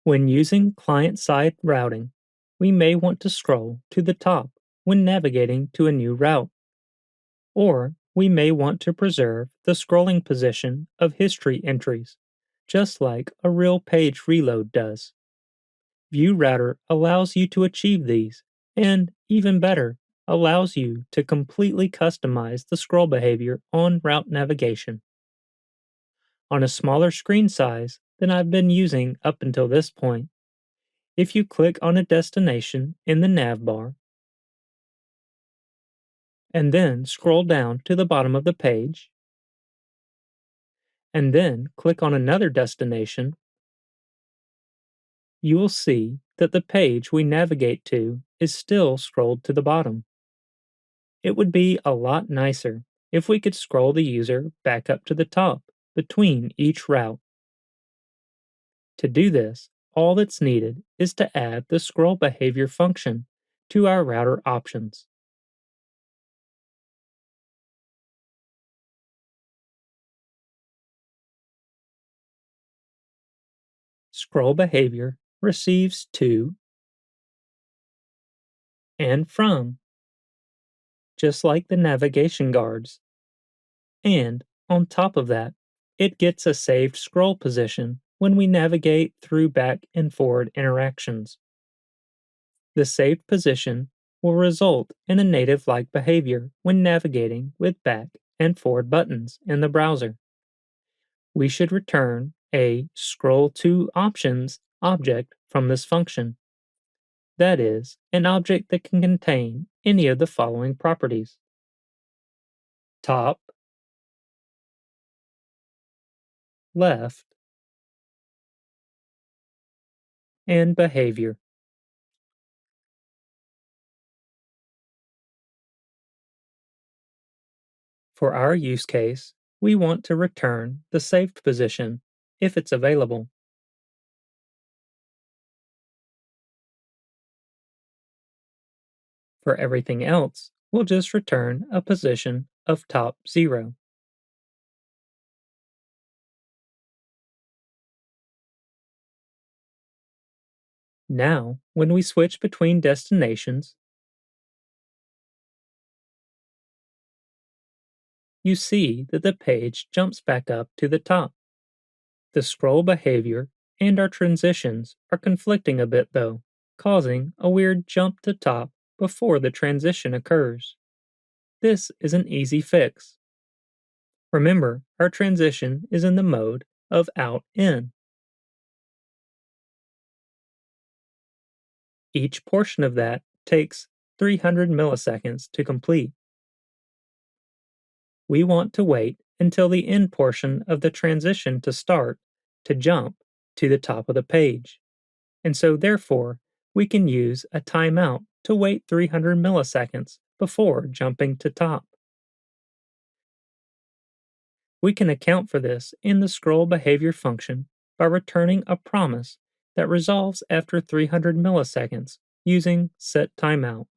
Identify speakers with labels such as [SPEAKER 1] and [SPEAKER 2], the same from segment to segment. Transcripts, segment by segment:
[SPEAKER 1] When using client-side routing, we may want to scroll to the top when navigating to a new route, or we may want to preserve the scrolling position of history entries, just like a real page reload does. Vue Router allows you to achieve these, and even better, allows you to completely customize the scroll behavior on route navigation. On a smaller screen size than I've been using up until this point, if you click on a destination in the nav bar and then scroll down to the bottom of the page, and then click on another destination, you will see that the page we navigate to is still scrolled to the bottom. It would be a lot nicer if we could scroll the user back up to the top between each route. To do this, all that's needed is to add the scroll behavior function to our router options. Scroll behavior receives to and from, just like the navigation guards. And on top of that, it gets a saved scroll position when we navigate through back and forward interactions. The saved position will result in a native like behavior when navigating with back and forward buttons in the browser. We should return a scroll to options object from this function. That is, an object that can contain any of the following properties: top, left, and behavior. For our use case, we want to return the saved position if it's available. For everything else, we'll just return a position of top 0. Now, when we switch between destinations, you see that the page jumps back up to the top. The scroll behavior and our transitions are conflicting a bit though, causing a weird jump to top before the transition occurs. This is an easy fix. Remember, our transition is in the mode of out-in. Each portion of that takes 300 milliseconds to complete. We want to wait until the end portion of the transition to start to jump to the top of the page. And so therefore, we can use a timeout to wait 300 milliseconds before jumping to top. We can account for this in the scroll behavior function by returning a promise that resolves after 300 milliseconds using setTimeout.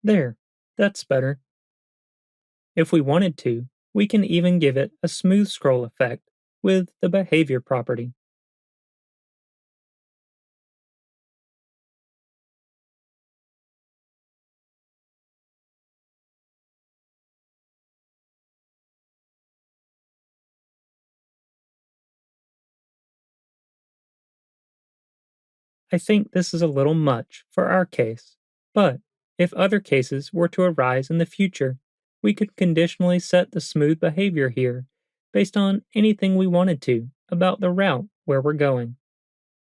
[SPEAKER 1] There, that's better. If we wanted to, we can even give it a smooth scroll effect with the behavior property. I think this is a little much for our case, but if other cases were to arise in the future, we could conditionally set the smooth behavior here based on anything we wanted to about the route where we're going.